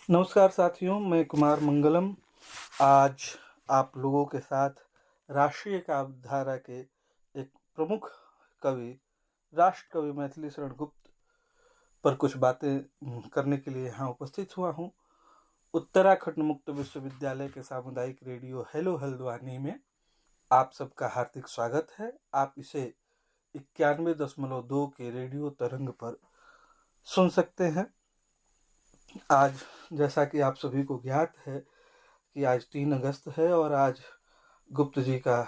नमस्कार साथियों, मैं कुमार मंगलम आज आप लोगों के साथ राष्ट्रीय काव्यधारा के एक प्रमुख कवि, राष्ट्र कवि मैथिली शरण गुप्त पर कुछ बातें करने के लिए यहाँ उपस्थित हुआ हूँ। उत्तराखंड मुक्त विश्वविद्यालय के सामुदायिक रेडियो हेलो हल्द्वानी में आप सबका हार्दिक स्वागत है। आप इसे 91.2 के रेडियो तरंग पर सुन सकते हैं। आज जैसा कि आप सभी को ज्ञात है कि आज 3 अगस्त है और आज गुप्त जी का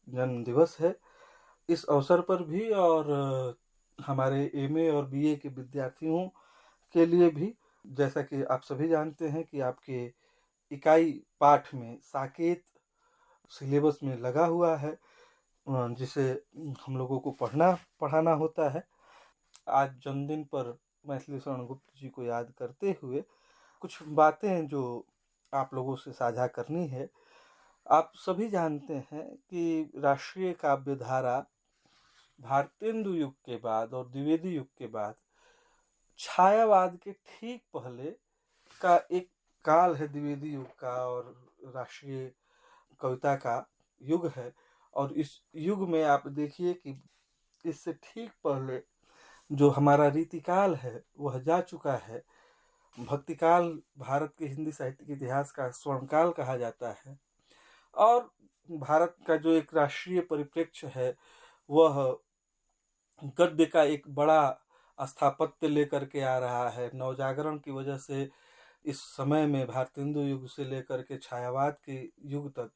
जन्म दिवस है। इस अवसर पर भी और हमारे एमए और बीए के विद्यार्थियों के लिए भी, जैसा कि आप सभी जानते हैं कि आपके इकाई पाठ में साकेत सिलेबस में लगा हुआ है, जिसे हम लोगों को पढ़ाना होता है। आज जन्मदिन पर मैथिली शरण गुप्त जी को याद करते हुए कुछ बातें जो आप लोगों से साझा करनी है। आप सभी जानते हैं कि राष्ट्रीय काव्यधारा भारतेंदु युग के बाद और द्विवेदी युग के बाद छायावाद के ठीक पहले का एक काल है। द्विवेदी युग का और राष्ट्रीय कविता का युग है, और इस युग में आप देखिए कि इससे ठीक पहले जो हमारा रीतिकाल है वह जा चुका है। भक्तिकाल भारत के हिंदी साहित्य के इतिहास का स्वर्णकाल कहा जाता है, और भारत का जो एक राष्ट्रीय परिप्रेक्ष्य है वह गद्य का एक बड़ा स्थापत्य लेकर के आ रहा है। नवजागरण की वजह से इस समय में भारतेंदु युग से लेकर के छायावाद के युग तक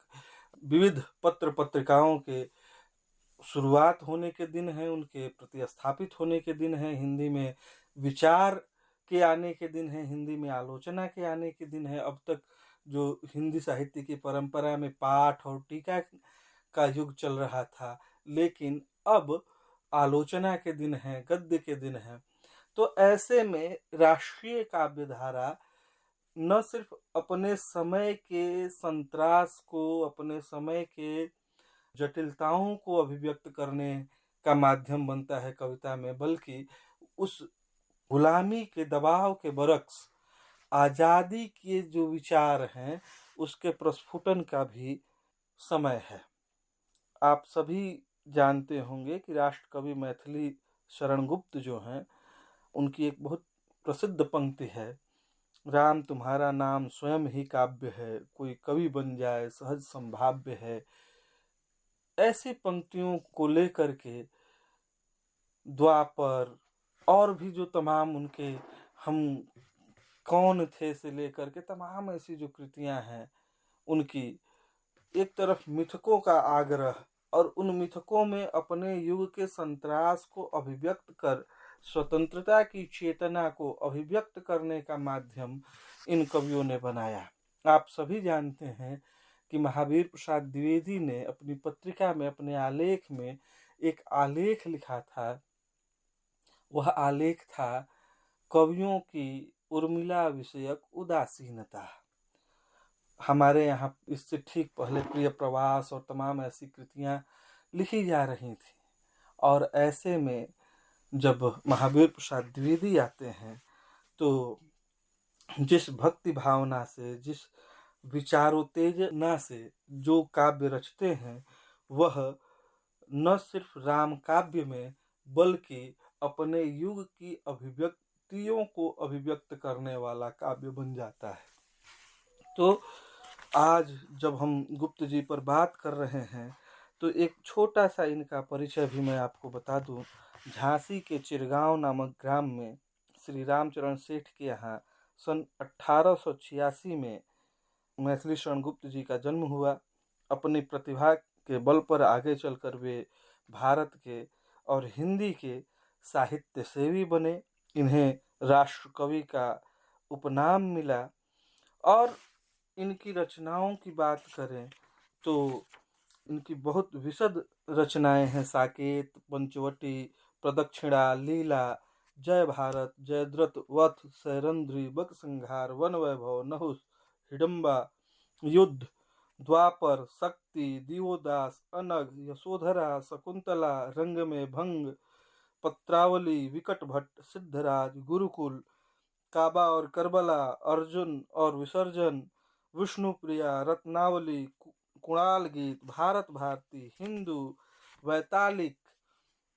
विविध पत्र पत्रिकाओं के शुरुआत होने के दिन हैं, उनके प्रतिस्थापित होने के दिन हैं, हिंदी में विचार के आने के दिन हैं, हिंदी में आलोचना के आने के दिन है। अब तक जो हिंदी साहित्य की परंपरा में पाठ और टीका का युग चल रहा था, लेकिन अब आलोचना के दिन हैं, गद्य के दिन हैं। तो ऐसे में राष्ट्रीय काव्यधारा न सिर्फ अपने समय के संतरास को, अपने समय के जटिलताओं को अभिव्यक्त करने का माध्यम बनता है कविता में, बल्कि उस गुलामी के दबाव के बरक्स आजादी के जो विचार हैं उसके प्रस्फुटन का भी समय है। आप सभी जानते होंगे कि राष्ट्र कवि मैथिली शरण गुप्त जो हैं, उनकी एक बहुत प्रसिद्ध पंक्ति है, राम तुम्हारा नाम स्वयं ही काव्य है, कोई कवि बन जाए सहज संभाव्य है। ऐसी पंक्तियों को लेकर के द्वापर और भी जो तमाम उनके हम कौन थे से लेकर के तमाम ऐसी जो कृतियां हैं, उनकी एक तरफ मिथकों का आग्रह और उन मिथकों में अपने युग के संतरास को अभिव्यक्त कर स्वतंत्रता की चेतना को अभिव्यक्त करने का माध्यम इन कवियों ने बनाया। आप सभी जानते हैं कि महावीर प्रसाद द्विवेदी ने अपनी पत्रिका में, अपने आलेख में एक आलेख लिखा था। वह आलेख था कवियों की उर्मिला विषयक उदासीनता। हमारे यहाँ इससे ठीक पहले प्रिय प्रवास और तमाम ऐसी कृतियां लिखी जा रही थी, और ऐसे में जब महावीर प्रसाद द्विवेदी आते हैं तो जिस भक्ति भावना से, जिस विचारोत्तेजना से जो काव्य रचते हैं, वह न सिर्फ राम काव्य में बल्कि अपने युग की अभिव्यक्तियों को अभिव्यक्त करने वाला काव्य बन जाता है। तो आज जब हम गुप्त जी पर बात कर रहे हैं तो एक छोटा सा इनका परिचय भी मैं आपको बता दूं। झांसी के चिरगांव नामक ग्राम में श्री रामचरण सेठ के यहाँ सन 1886 में मैथिली शरण गुप्त जी का जन्म हुआ। अपनी प्रतिभा के बल पर आगे चलकर वे भारत के और हिंदी के साहित्य सेवी बने। इन्हें राष्ट्र कवि का उपनाम मिला, और इनकी रचनाओं की बात करें तो इनकी बहुत विशद रचनाएं हैं। साकेत, पंचवटी, प्रदक्षिणा, लीला, जय भारत, जयद्रथ, वध, सैरंध्री, बकसंहार, वन वैभव, नहुस, हिडम्बा, युद्ध, द्वापर, शक्ति, दिवोदास, अनग, यशोधरा, शकुंतला, रंग में भंग, पत्रावली, विकट भट्ट, सिद्धराज, गुरुकुल, काबा और करबला, अर्जुन और विसर्जन, विष्णुप्रिया, रत्नावली, कुणाल गीत, भारत भारती, हिंदू, वैतालिक,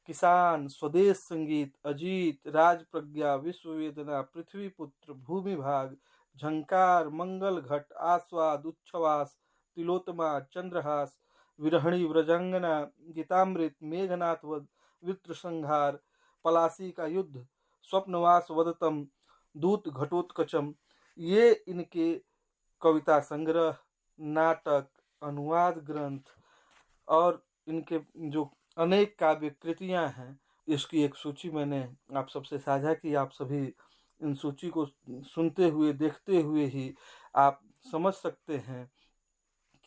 किसान, स्वदेश संगीत, अजीत, राज प्रज्ञा, विश्व वेदना, पृथ्वी पुत्र, भूमि भाग, झंकार, मंगल घट, आस्वाद, उच्छ्वास, तिलोत्तमा, चंद्रहास, विरहणी, व्रजंगना, गीतामृत, मेघनाथ वध, वित्र संहार, पलासी का युद्ध, स्वप्नवास वदतम, दूत घटोत्कचम, ये इनके कविता संग्रह, नाटक, अनुवाद ग्रंथ और इनके जो अनेक काव्य कृतियां हैं, इसकी एक सूची मैंने आप सबसे साझा की। आप सभी इन सूची को सुनते हुए, देखते हुए ही आप समझ सकते हैं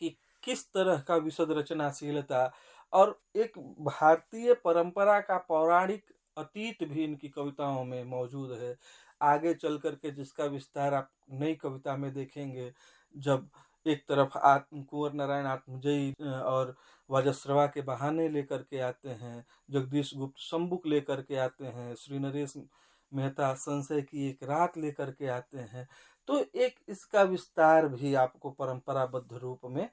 कि किस तरह का विशद रचनाशीलता और एक भारतीय परंपरा का पौराणिक अतीत भी इनकी कविताओं में मौजूद है। आगे चल करके जिसका विस्तार आप नई कविता में देखेंगे, जब एक तरफ कुंवर नारायण आत्मजयी और वज्रश्रवा के बहाने लेकर के आते हैं, जगदीश गुप्त संबुक लेकर के आते हैं, श्री नरेश मेहता संशय की एक रात लेकर के आते हैं, तो एक इसका विस्तार भी आपको परंपराबद्ध रूप में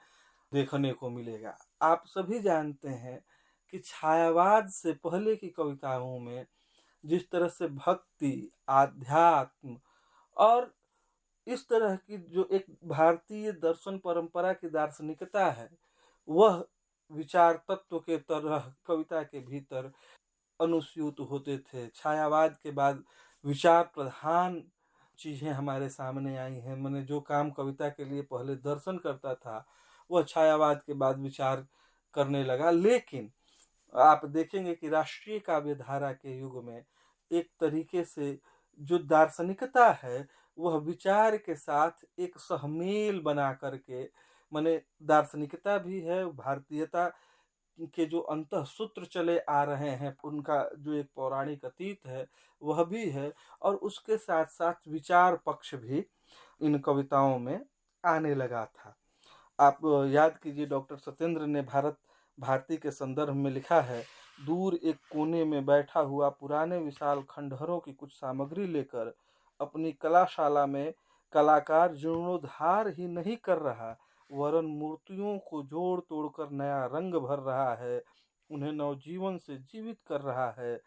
देखने को मिलेगा। आप सभी जानते हैं कि छायावाद से पहले की कविताओं में जिस तरह से भक्ति, आध्यात्म और इस तरह की जो एक भारतीय दर्शन परंपरा की दार्शनिकता है, वह विचार तत्व के तरह कविता के भीतर अनुस्यूत होते थे। छायावाद के बाद विचार प्रधान चीजें हमारे सामने आई हैं। मैंने जो काम कविता के लिए पहले दर्शन करता था, वह छायावाद के बाद विचार करने लगा। लेकिन आप देखेंगे कि राष्ट्रीय काव्य धारा के युग में एक तरीके से जो दार्शनिकता है, वह विचार के साथ एक सहमेल बना करके, माने दार्शनिकता भी है, भारतीयता के जो अंतः सूत्र चले आ रहे हैं, उनका जो एक पौराणिक अतीत है वह भी है, और उसके साथ साथ विचार पक्ष भी इन कविताओं में आने लगा था। आप याद कीजिए, डॉक्टर सत्येंद्र ने भारत भारती के संदर्भ में लिखा है, दूर एक कोने में बैठा हुआ पुराने विशाल खंडहरों की कुछ सामग्री लेकर अपनी कलाशाला में कलाकार जीर्णोद्धार ही नहीं कर रहा, वरन मूर्तियों को जोड़ तोड़कर नया रंग भर रहा है, उन्हें नवजीवन से जीवित कर रहा है।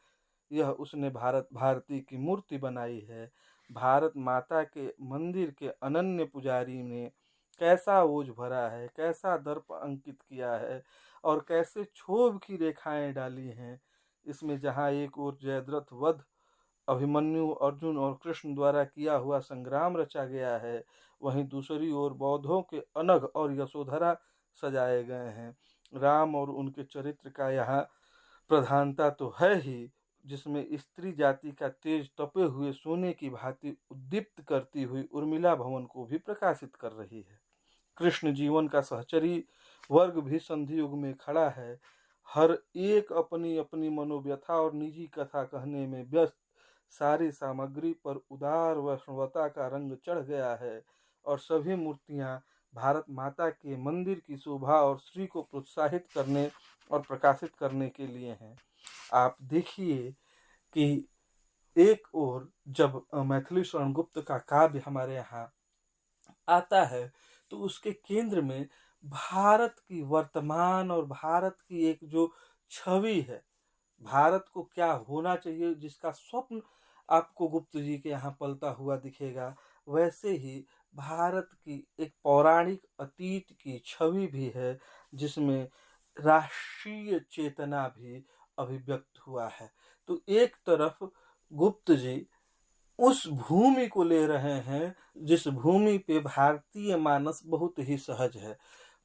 यह उसने भारत भारती की मूर्ति बनाई है। भारत माता के मंदिर के अनन्य पुजारी ने कैसा ओज भरा है, कैसा दर्प अंकित किया है और कैसे क्षोभ की रेखाएं डाली हैं इसमें। जहाँ एक ओर जयद्रथ वध, अभिमन्यु, अर्जुन और कृष्ण द्वारा किया हुआ संग्राम रचा गया है, वहीं दूसरी ओर बौद्धों के अनघ और यशोधरा सजाए गए हैं। राम और उनके चरित्र का यहाँ प्रधानता तो है ही, जिसमें स्त्री जाति का तेज तपे हुए सोने की भांति उद्दीप्त करती हुई उर्मिला भवन को भी प्रकाशित कर रही है। कृष्ण जीवन का सहचरी वर्ग भी संधि युग में खड़ा है। हर एक अपनी अपनी मनोव्यथा और निजी कथा कहने में व्यस्त। सारी सामग्री पर उदार वैष्णवता का रंग चढ़ गया है और सभी मूर्तियां भारत माता के मंदिर की शोभा और श्री को प्रोत्साहित करने और प्रकाशित करने के लिए हैं। आप देखिए कि एक ओर जब मैथिली शरण गुप्त का काव्य हमारे यहाँ आता है, तो उसके केंद्र में भारत की वर्तमान और भारत की एक जो छवि है, भारत को क्या होना चाहिए, जिसका स्वप्न आपको गुप्त जी के यहाँ पलता हुआ दिखेगा, वैसे ही भारत की एक पौराणिक अतीत की छवि भी है, जिसमें राष्ट्रीय चेतना भी अभिव्यक्त हुआ है। तो एक तरफ गुप्त जी उस भूमि को ले रहे हैं जिस भूमि पे भारतीय मानस बहुत ही सहज है।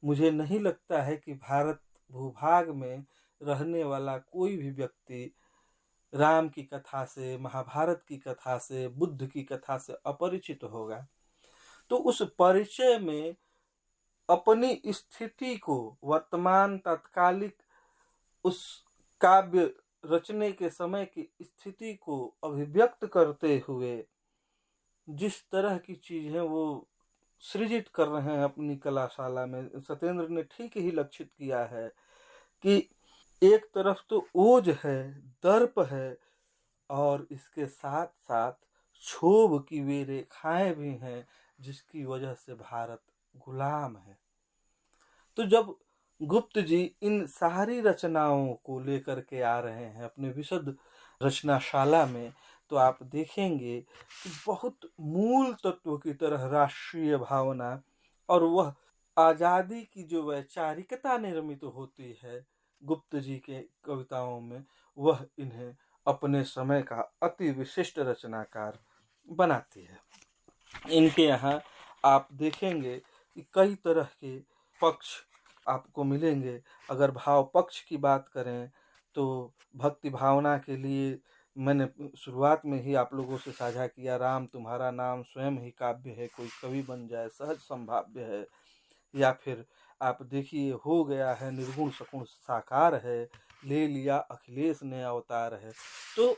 मुझे नहीं लगता है कि भारत भूभाग में रहने वाला कोई भी व्यक्ति राम की कथा से, महाभारत की कथा से, बुद्ध की कथा से अपरिचित होगा। तो उस परिचय में अपनी स्थिति को, वर्तमान तत्कालिक उस काव्य रचने के समय की स्थिति को अभिव्यक्त करते हुए जिस तरह की चीजें वो सृजित कर रहे हैं अपनी कलाशाला में, सत्येंद्र ने ठीक ही लक्षित किया है कि एक तरफ तो ओज है, दर्प है, और इसके साथ साथ क्षोभ की वे रेखाएं भी हैं जिसकी वजह से भारत गुलाम है। तो जब गुप्त जी इन सारी रचनाओं को लेकर के आ रहे हैं अपने विशुद्ध रचनाशाला में, तो आप देखेंगे कि बहुत मूल तत्व की तरह राष्ट्रीय भावना और वह आज़ादी की जो वैचारिकता निर्मित होती है गुप्त जी के कविताओं में, वह इन्हें अपने समय का अति विशिष्ट रचनाकार बनाती है। इनके यहाँ आप देखेंगे कि कई तरह के पक्ष आपको मिलेंगे। अगर भाव पक्ष की बात करें तो भक्ति भावना के लिए मैंने शुरुआत में ही आप लोगों से साझा किया, राम तुम्हारा नाम स्वयं ही काव्य है, कोई कवि बन जाए सहज संभाव्य है। या फिर आप देखिए, हो गया है निर्गुण सगुण साकार है, ले लिया अखिलेश ने अवतार है। तो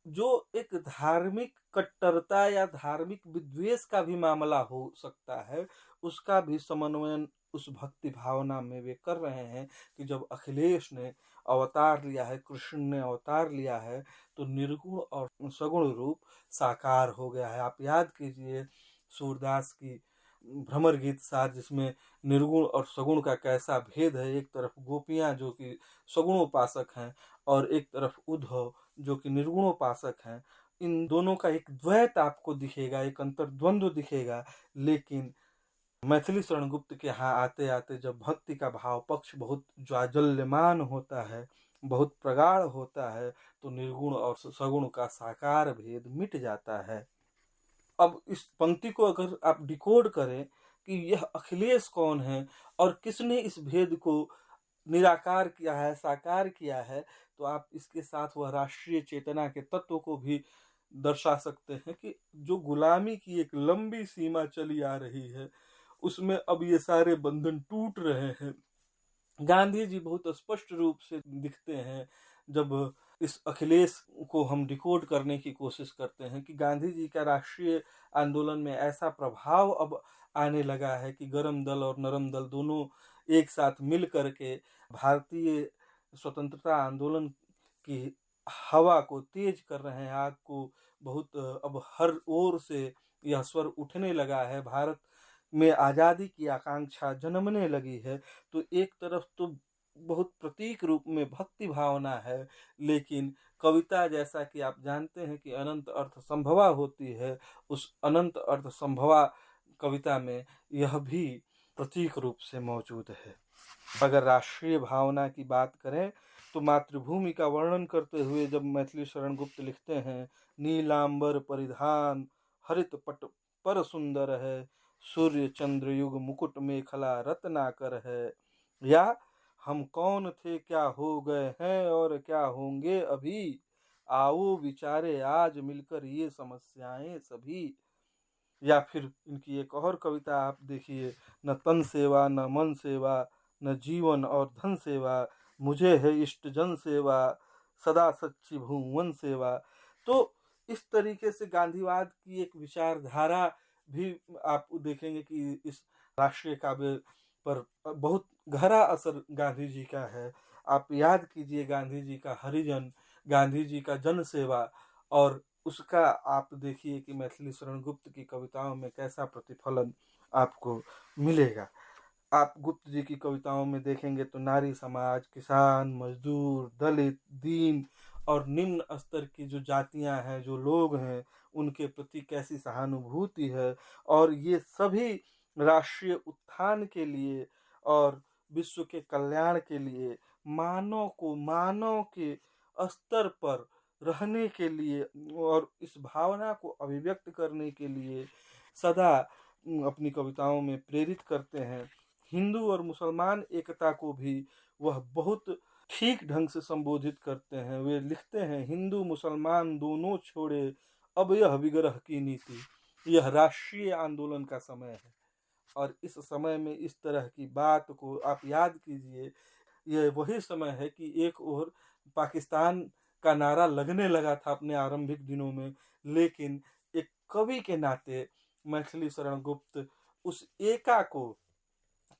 जो एक धार्मिक कट्टरता या धार्मिक विद्वेष का भी मामला हो सकता है, उसका भी समन्वयन उस भक्ति भावना में वे कर रहे हैं कि जब अखिलेश ने अवतार लिया है, कृष्ण ने अवतार लिया है, तो निर्गुण और सगुण रूप साकार हो गया है। आप याद कीजिए सूरदास की भ्रमर गीत सार, जिसमें निर्गुण और सगुण का कैसा भेद है। एक तरफ गोपियां जो कि सगुणोपासक हैं और एक तरफ उद्धव जो कि निर्गुणोपासक हैं। इन दोनों का एक द्वैत आपको दिखेगा, एक अंतर्द्वंद्व दिखेगा। लेकिन मैथिली शरण गुप्त के यहाँ आते आते जब भक्ति का भाव पक्ष बहुत ज्वाजल्यमान होता है, बहुत प्रगाढ़ होता है, तो निर्गुण और सगुण का साकार भेद मिट जाता है। अब इस पंक्ति को अगर आप डिकोड करें कि यह अखिलेश कौन है और किसने इस भेद को निराकार किया है, साकार किया है, तो आप इसके साथ वह राष्ट्रीय चेतना के तत्व को भी दर्शा सकते हैं कि जो गुलामी की एक लंबी सीमा चली आ रही है, उसमें अब ये सारे बंधन टूट रहे हैं। गांधी जी बहुत स्पष्ट रूप से दिखते हैं जब इस अखिलेश को हम डिकोड करने की कोशिश करते हैं कि गांधी जी का राष्ट्रीय आंदोलन में ऐसा प्रभाव अब आने लगा है कि गरम दल और नरम दल दोनों एक साथ मिल करके भारतीय स्वतंत्रता आंदोलन की हवा को तेज कर रहे हैं। आग को बहुत अब हर ओर से यह स्वर उठने लगा है, भारत में आज़ादी की आकांक्षा जन्मने लगी है। तो एक तरफ तो बहुत प्रतीक रूप में भक्ति भावना है, लेकिन कविता जैसा कि आप जानते हैं कि अनंत अर्थ संभवा होती है, उस अनंत अर्थ संभवा कविता में यह भी प्रतीक रूप से मौजूद है। अगर राष्ट्रीय भावना की बात करें तो मातृभूमि का वर्णन करते हुए जब मैथिली शरण गुप्त लिखते हैं, नीलांबर परिधान हरित पट पर सुंदर है, सूर्य चंद्र युग मुकुट मेखला रत्नाकर है, या हम कौन थे क्या हो गए हैं और क्या होंगे अभी, आओ विचारे आज मिलकर ये समस्याएं सभी। या फिर इनकी एक और कविता आप देखिए, न तन सेवा न मन सेवा न जीवन और धन सेवा, मुझे है इष्ट जन सेवा सदा सच्ची भुवन सेवा। तो इस तरीके से गांधीवाद की एक विचारधारा भी आप देखेंगे कि इस राष्ट्रीय काव्य पर बहुत गहरा असर गांधी जी का है। आप याद कीजिए गांधी जी का हरिजन, गांधी जी का जन सेवा, और उसका आप देखिए कि मैथिली शरण गुप्त की कविताओं में कैसा प्रतिफलन आपको मिलेगा। आप गुप्त जी की कविताओं में देखेंगे तो नारी समाज, किसान, मजदूर, दलित, दीन और निम्न स्तर की जो जातियां हैं, जो लोग हैं, उनके प्रति कैसी सहानुभूति है। और ये सभी राष्ट्रीय उत्थान के लिए और विश्व के कल्याण के लिए, मानव के स्तर पर रहने के लिए और इस भावना को अभिव्यक्त करने के लिए सदा अपनी कविताओं में प्रेरित करते हैं। हिंदू और मुसलमान एकता को भी वह बहुत ठीक ढंग से संबोधित करते हैं। वे लिखते हैं, हिंदू मुसलमान दोनों छोड़े अब यह विग्रह की नीति। यह राष्ट्रीय आंदोलन का समय है और इस समय में इस तरह की बात को आप याद कीजिए। यह वही समय है कि एक ओर पाकिस्तान का नारा लगने लगा था अपने आरंभिक दिनों में, लेकिन एक कवि के नाते मैथिली शरण गुप्त उस एका को,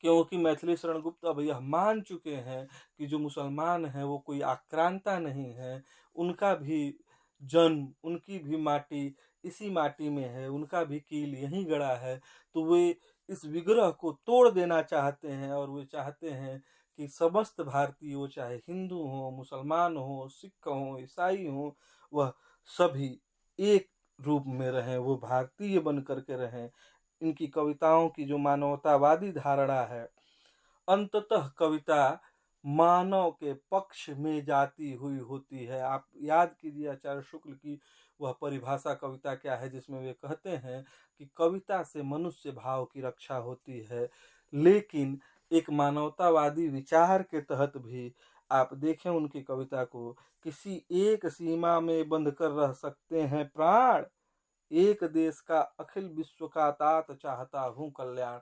क्योंकि मैथिली शरण गुप्त अब यह मान चुके हैं कि जो मुसलमान हैं वो कोई आक्रांता नहीं है, उनका भी जन्म, उनकी भी माटी इसी माटी में है, उनका भी कील यहीं गड़ा है, तो वे इस विग्रह को तोड़ देना चाहते हैं और वे चाहते हैं कि समस्त भारतीय, वो चाहे हिंदू हों, मुसलमान हों, सिख हों, ईसाई हों, वह सभी एक रूप में रहें, वो भारतीय बन कर के रहें। इनकी कविताओं की जो मानवतावादी धारणा है, अंततः कविता मानव के पक्ष में जाती हुई होती है। आप याद कीजिए आचार्य शुक्ल की वह परिभाषा कविता क्या है, जिसमें वे कहते हैं कि कविता से मनुष्य भाव की रक्षा होती है। लेकिन एक मानवतावादी विचार के तहत भी आप देखें उनकी कविता को, किसी एक सीमा में बंध कर रह सकते हैं प्राण, एक देश का अखिल विश्व का तात चाहता हूँ कल्याण।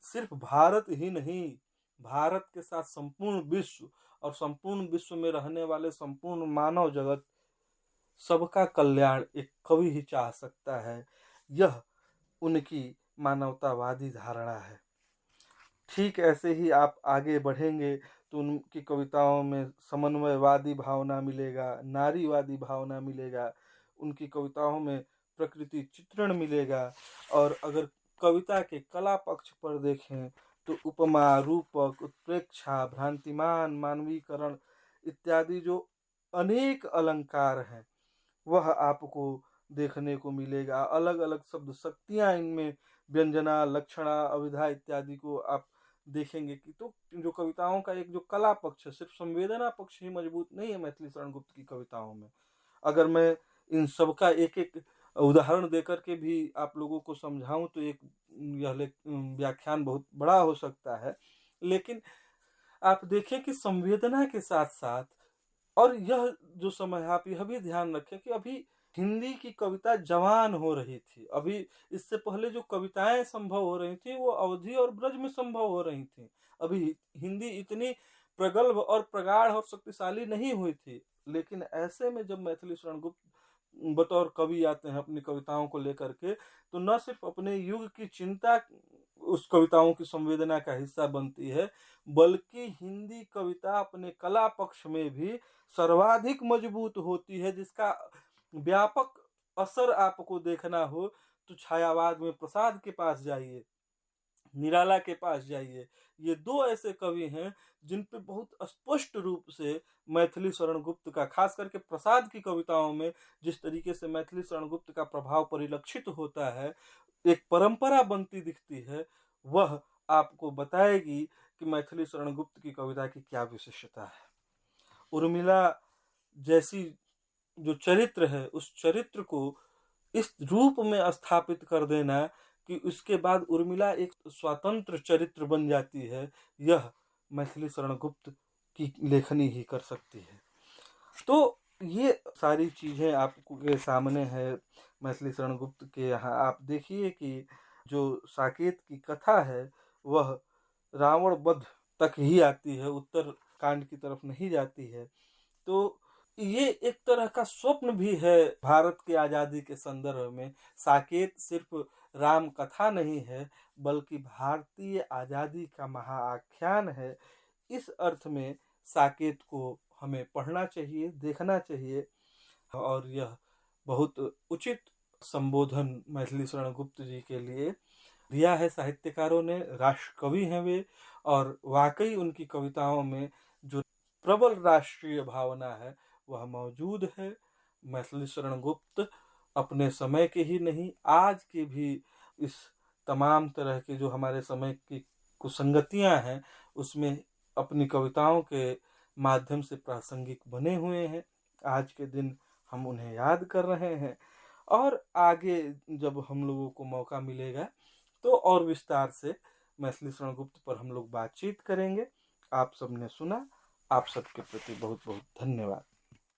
सिर्फ भारत ही नहीं, भारत के साथ संपूर्ण विश्व और संपूर्ण विश्व में रहने वाले संपूर्ण मानव जगत, सबका कल्याण एक कवि ही चाह सकता है। यह उनकी मानवतावादी धारणा है। ठीक ऐसे ही आप आगे बढ़ेंगे तो उनकी कविताओं में समन्वयवादी भावना मिलेगा, नारीवादी भावना मिलेगा, उनकी कविताओं में प्रकृति चित्रण मिलेगा। और अगर कविता के कला पक्ष पर देखें तो उपमा, रूपक, उत्प्रेक्षा, भ्रांतिमान, मानवीकरण इत्यादि जो अनेक अलंकार हैं वह आपको देखने को मिलेगा। अलग अलग शब्द शक्तियाँ इनमें, व्यंजना, लक्षणा, अभिधा इत्यादि को आप देखेंगे कि तो जो कविताओं का एक जो कला पक्ष है, सिर्फ संवेदना पक्ष ही मजबूत नहीं है मैथिली शरण गुप्त की कविताओं में। अगर मैं इन सब का एक एक उदाहरण देकर के भी आप लोगों को समझाऊं तो एक व्याख्यान बहुत बड़ा हो सकता है। लेकिन आप देखें कि संवेदना के साथ साथ, और यह जो समय है आप यह भी ध्यान रखें कि अभी हिंदी की कविता जवान हो रही थी। अभी इससे पहले जो कविताएं संभव हो रही थी वो अवधि और ब्रज में संभव हो रही थी। अभी हिंदी इतनी प्रगल्भ और प्रगाढ़ और शक्तिशाली नहीं हुई थी। लेकिन ऐसे में जब मैथिली शरण गुप्त बतौर कवि आते हैं अपनी कविताओं को लेकर के, तो न सिर्फ अपने युग की चिंता उस कविताओं की संवेदना का हिस्सा बनती है, बल्कि हिंदी कविता अपने कला पक्ष में भी सर्वाधिक मजबूत होती है, जिसका व्यापक असर आपको देखना हो तो छायावाद में प्रसाद के पास जाइए, निराला के पास जाइए। ये दो ऐसे कवि हैं जिन पे बहुत स्पष्ट रूप से मैथिली शरण गुप्त का, खास करके प्रसाद की कविताओं में जिस तरीके से मैथिली शरण गुप्त का प्रभाव परिलक्षित होता है, एक परंपरा बनती दिखती है, वह आपको बताएगी कि मैथिली शरण गुप्त की कविता की क्या विशेषता है। उर्मिला जैसी जो चरित्र है, उस चरित्र को इस रूप में स्थापित कर देना कि उसके बाद उर्मिला एक स्वतंत्र चरित्र बन जाती है, यह मैथिली शरण गुप्त की लेखनी ही कर सकती है। तो ये सारी चीज़ें आपको के सामने है मैथिली शरण गुप्त के यहाँ। आप देखिए कि जो साकेत की कथा है वह रावण वध तक ही आती है, उत्तर कांड की तरफ नहीं जाती है। तो ये एक तरह का स्वप्न भी है भारत की आज़ादी के संदर्भ में। साकेत सिर्फ राम कथा नहीं है, बल्कि भारतीय आज़ादी का महाआख्यान है। इस अर्थ में साकेत को हमें पढ़ना चाहिए, देखना चाहिए। और यह बहुत उचित संबोधन मैथिली शरण गुप्त जी के लिए दिया है साहित्यकारों ने। राष्ट्र कवि हैं वे, और वाकई उनकी कविताओं में जो प्रबल राष्ट्रीय भावना है वह मौजूद है। मैथिली शरण गुप्त अपने समय के ही नहीं, आज के भी इस तमाम तरह के जो हमारे समय की कुसंगतियां हैं उसमें अपनी कविताओं के माध्यम से प्रासंगिक बने हुए हैं। आज के दिन हम उन्हें याद कर रहे हैं, और आगे जब हम लोगों को मौका मिलेगा तो और विस्तार से मैथिली शरण गुप्त पर हम लोग बातचीत करेंगे। आप सबने सुना, आप सबके प्रति बहुत बहुत धन्यवाद।